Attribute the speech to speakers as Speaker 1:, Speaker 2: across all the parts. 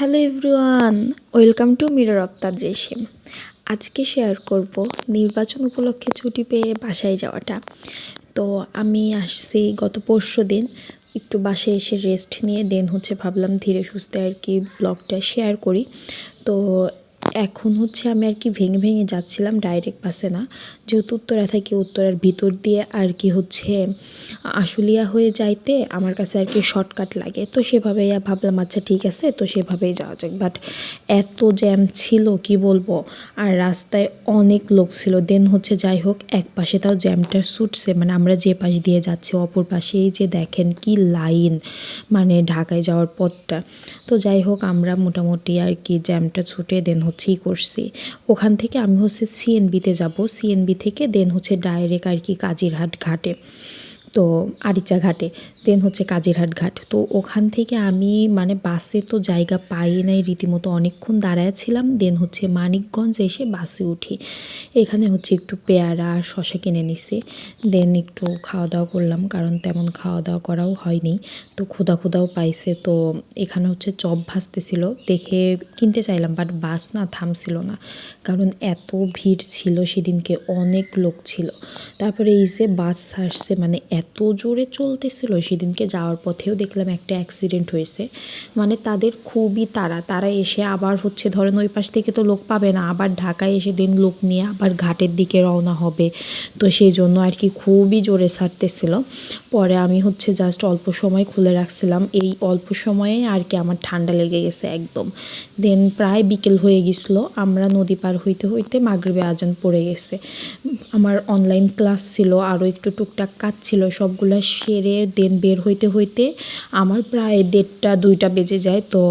Speaker 1: Hello everyone, welcome to mirror of তাদৃশিম। আজকে share করব নির্বাচন উপলক্ষে ছুটি পেয়ে বাসায় যাওয়াটা। তো আমি আসছি গত পরশুদিন, একটু বাসায় এসে রেস্ট নিয়ে ভাবলাম ধীরে সুস্থে আর কি ব্লগটা শেয়ার করি। তো এখন আমি আর কি ভেঙে ভেঙে যাচ্ছিলাম, ডাইরেক্ট বাসে না, যেহেতু উত্তরা থাকি, উত্তরার ভিতর দিয়ে আর কি আশুলিয়া হয়ে যাইতে আমার কাছে আর কি শর্টকাট লাগে। তো সেভাবেই ভাবলাম আচ্ছা ঠিক আছে, তো সেভাবেই যাওয়া যাক। বাট এত জ্যাম ছিল কি বলবো, আর রাস্তায় অনেক লোক ছিল। যাই হোক, এক পাশে তাও জ্যামটা ছুটছে, মানে আমরা যে পাশ দিয়ে যাচ্ছি অপর পাশে এই যে দেখেন কি লাইন, মানে ঢাকায় যাওয়ার পথটা। তো যাই হোক, আমরা মোটামুটি আর কি জ্যামটা ছুটে করছি। ওখান থেকে আমি সিএনবিতে যাব, সিএনবি থেকে ডাইরেক্ট আর কি কাজিরহাট ঘাটে, তো আরিচা ঘাটে, কাজিরহাট ঘাট। তো ওখান থেকে আমি মানে বাসে তো জায়গা পাই নাই, রীতিমতো অনেকক্ষণ দাঁড়ায় ছিলাম। মানিকগঞ্জ এসে বাসে উঠি। এখানে একটু পেয়ারা আর শশা কিনে নিছি, একটু খাওয়া দাওয়া করলাম, কারণ তেমন খাওয়া দাওয়া করাও হয়নি। তো ক্ষুধাও পাইছে। তো এখানে চপ ভাজতেছিল, দেখে কিনতে চাইলাম, বাট বাস না থামছিল না, কারণ এত ভিড় ছিল সেদিনকে, অনেক লোক ছিল। তারপরে এই যে বাস ছাড়ছে, মানে এত জোরে চলতেছিল, সেদিনকে যাওয়ার পথেও দেখলাম একটা অ্যাক্সিডেন্ট হয়েছে। মানে তাদের খুবই তারা এসে আবার ধরেন ওই পাশ থেকে তো লোক পাবে না, আবার ঢাকায় এসে লোক নিয়ে আবার ঘাটের দিকে রওনা হবে। তো সেই জন্য আর কি খুবই জোরে ছাড়তেছিল। পরে আমি জাস্ট অল্প সময় খুলে রাখছিলাম, এই অল্প সময়ে আর কি আমার ঠান্ডা লেগে গেছে একদম। প্রায় বিকেল হয়ে গেছিলো, আমরা নদী পার হইতে হইতে মাগরিবে আজান পড়ে গেছে। আমার অনলাইন ক্লাস ছিল, আরও একটু টুকটাক কাজ ছিল, সবগুলো সেরে বের হইতে হইতে আমার প্রায় 1:30-2টা বেজে যায়। তো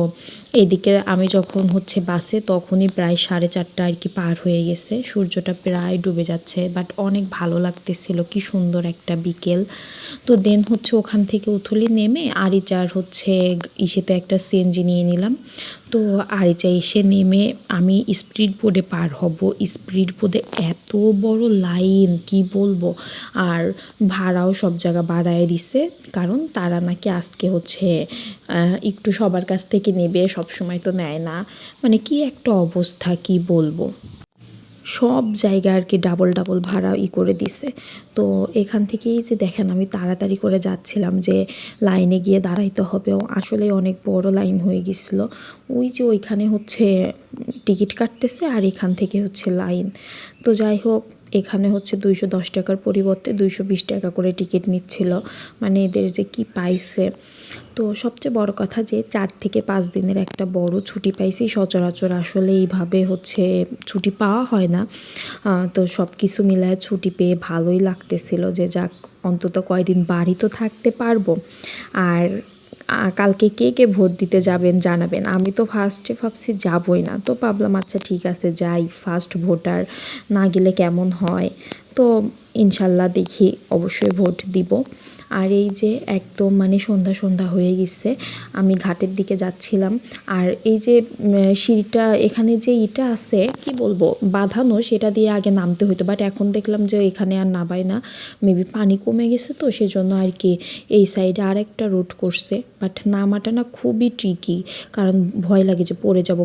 Speaker 1: এদিকে আমি যখন বাসে, তখনই প্রায় 4:30 আর কি পার হয়ে গেছে, সূর্যটা প্রায় ডুবে যাচ্ছে, বাট অনেক ভালো লাগতেছিল, কি সুন্দর একটা বিকেল। তো ওখান থেকে উথলি নেমে আরিচার ইসেতে একটা সিএনজি নিয়ে নিলাম। তো আরিচা এসে নেমে আমি স্পিড বোটে পার হব। স্পিড বোটে এত বড় লাইন কি বলবো, আর ভাড়াও সব জায়গা বাড়ায় দিছে, কারণ তারা নাকি আজকে একটু সবার কাছ থেকে নেবে, সব সময় তো নেয় না। মানে কি একটা অবস্থা, কি বলবো, সব জায়গায় আর কি ডাবল ভাড়া করে দিছে। তো এখান থেকেই যে দেখেন আমি তাড়াতাড়ি করে যাচ্ছিলাম যে লাইনে গিয়ে দাঁড়াইতে হবে, আসলে অনেক বড় লাইন হয়ে গেছিলো। ওই যে ওইখানে টিকিট কাটতেছে, আর এখান থেকে লাইন। তো যাই হোক, এখানে 210 টাকার পরিবর্তে 220 টাকা করে টিকিট নিচ্ছিল, মানে এদের যে কি পাইছে। তো সবচেয়ে বড় কথা যে 4 থেকে 5 দিনের একটা বড় ছুটি পাইছি, সচরাচর আসলে এইভাবে ছুটি পাওয়া হয় না। তো সব কিছু মিলায় ছুটি পেয়ে ভালোই লাগতেছিল, যে যাক অন্তত কয়দিন বাড়ি তো থাকতে পারবো। আর কালকে কে কে ভোট দিতে যাবেন জানাবেন। আমি তো ফার্স্টে ভাবছি যাবই না, তো ভাবলাম আচ্ছা ঠিক আছে যাই, ফার্স্ট ভোটার, না গেলে কেমন হয়। তো ইনশাল্লাহ দেখি অবশ্যই ভোট দিব। আর এই যে একদম মানে সন্ধ্যা হয়ে গেছে, আমি ঘাটের দিকে যাচ্ছিলাম। আর এই যে সিঁড়িটা, এখানে যে ইটা আছে কি বলবো বাঁধানো, সেটা দিয়ে আগে নামতে হতো, বাট এখন দেখলাম যে এখানে আর নামায় না, মেবি পানি কমে গেছে, তো সেজন্য আর কি এই সাইডে আরেকটা রুট করছে। বাট নামাটা না খুবই ট্রিকি, কারণ ভয় লাগে যে পড়ে যাব।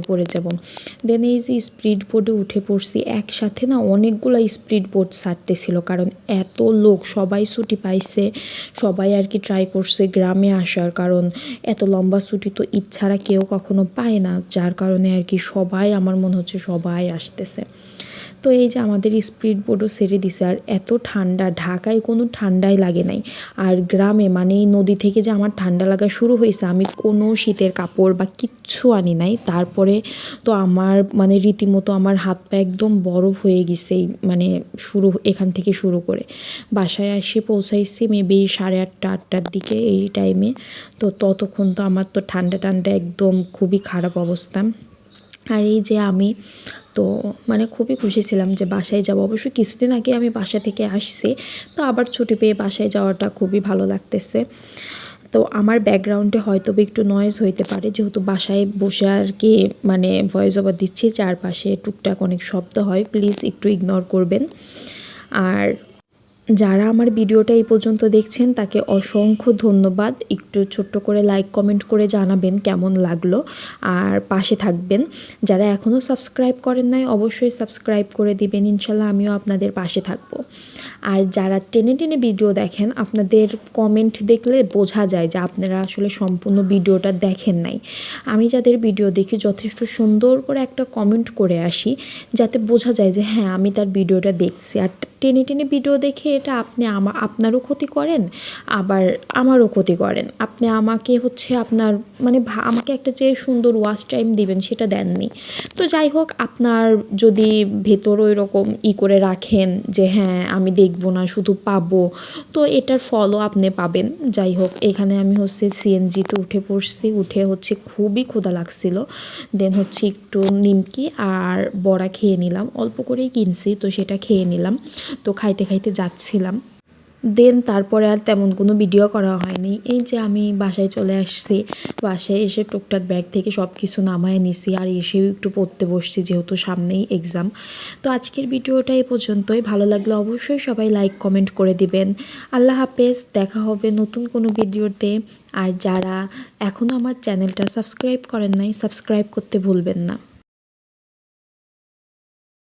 Speaker 1: এই যে স্পিড বোটে উঠে পড়ছি, একসাথে না অনেকগুলো স্পিড বোট ছাড়তেছিল, কারণ এত লোক, সবাই ছুটি পাইছে, সবাই আর কি ট্রাই করছে গ্রামে আসার, কারণ এত লম্বা ছুটি তো ইচ্ছারা কেউ কখনো পায় না, যার কারণে আর কি সবাই, আমার মনে হচ্ছে সবাই আসতেছে। তো এই যে আমাদের স্পিড বোটও ছেড়ে দিছে, আর এত ঠান্ডা, ঢাকায় কোনো ঠান্ডাই লাগে নাই, আর গ্রামে মানে এই নদী থেকে যে আমার ঠান্ডা লাগা শুরু হয়েছে, আমি কোনো শীতের কাপড় বা কিচ্ছু আনি নাই। তারপরে তো আমার মানে রীতিমতো আমার হাত পা একদম বরফ হয়ে গেছে, মানে এখান থেকে শুরু করে বাসায় এসে পৌঁছাইছি মেবি 8:30-8টার দিকে এই টাইমে। তো ততক্ষণ তো আমার তো ঠান্ডা একদম খুবই খারাপ অবস্থা। আর এই যে আমি তো মানে খুবই খুশি ছিলাম যে বাসায় যাবো। অবশ্য কিছুদিন আগে আমি বাসা থেকে আসছি, তো আবার ছুটি পেয়ে বাসায় যাওয়াটা খুবই ভালো লাগতেছে। তো আমার ব্যাকগ্রাউন্ডে হয়তো একটু নয়েজ হইতে পারে, যেহেতু বাসায় বসে আর কি মানে ভয়েস ওভার দিচ্ছি, চারপাশে টুকটাক অনেক শব্দ হয়, প্লিজ একটু ইগনোর করবেন। আর যারা আমার ভিডিওটা এই পর্যন্ত দেখছেন তাকে অসংখ্য ধন্যবাদ। একটু ছোট্ট করে লাইক কমেন্ট করে জানাবেন কেমন লাগলো, আর পাশে থাকবেন। যারা এখনও সাবস্ক্রাইব করেন নাই অবশ্যই সাবস্ক্রাইব করে দিবেন, ইনশাল্লাহ আমিও আপনাদের পাশে থাকবো। আর যারা টেনে টেনে ভিডিও দেখেন, আপনাদের কমেন্ট দেখলে বোঝা যায় যে আপনারা আসলে সম্পূর্ণ ভিডিওটা দেখেন নাই। আমি যাদের ভিডিও দেখি যথেষ্ট সুন্দর করে একটা কমেন্ট করে আসি, যাতে বোঝা যায় যে হ্যাঁ আমি তার ভিডিওটা দেখছি। আর টেনে টেনে ভিডিও দেখে এটা আপনি আপনারও ক্ষতি করেন, আবার আমারও ক্ষতি করেন। আপনি আমাকে হচ্ছে আপনার মানে আমাকে একটা যে সুন্দর ওয়াচ টাইম দিবেন সেটা দেননি। তো যাই হোক, আপনার যদি ভেতর ওই রকম করে রাখেন যে হ্যাঁ আমি দেখবো না শুধু পাবো, তো এটার ফলও আপনি পাবেন। যাই হোক, এখানে আমি হচ্ছে সিএনজিতে উঠে পড়ছি, উঠে হচ্ছে খুবই ক্ষুধা লাগছিল। দেন হচ্ছে একটু নিমকি আর বড়া খেয়ে নিলাম, অল্প করেই কিনছি তো সেটা খেয়ে নিলাম। তো খাইতে খাইতে যাচ্ছিলাম। দেন তারপরে আর তেমন কোনো ভিডিও করা হয়নি। এই যে আমি বাসায় চলে আসছি, বাসায় এসে টুকটাক ব্যাগ থেকে সব কিছু নামায় নিছি, আর এসেও একটু পড়তে বসছি যেহেতু সামনেই এক্সাম। তো আজকের ভিডিওটা এই পর্যন্তই। ভালো লাগলে অবশ্যই সবাই লাইক কমেন্ট করে দিবেন। আল্লাহ হাফেজ, দেখা হবে নতুন কোনো ভিডিওতে। আর যারা এখনও আমার চ্যানেলটা সাবস্ক্রাইব করেন নাই, সাবস্ক্রাইব করতে ভুলবেন না।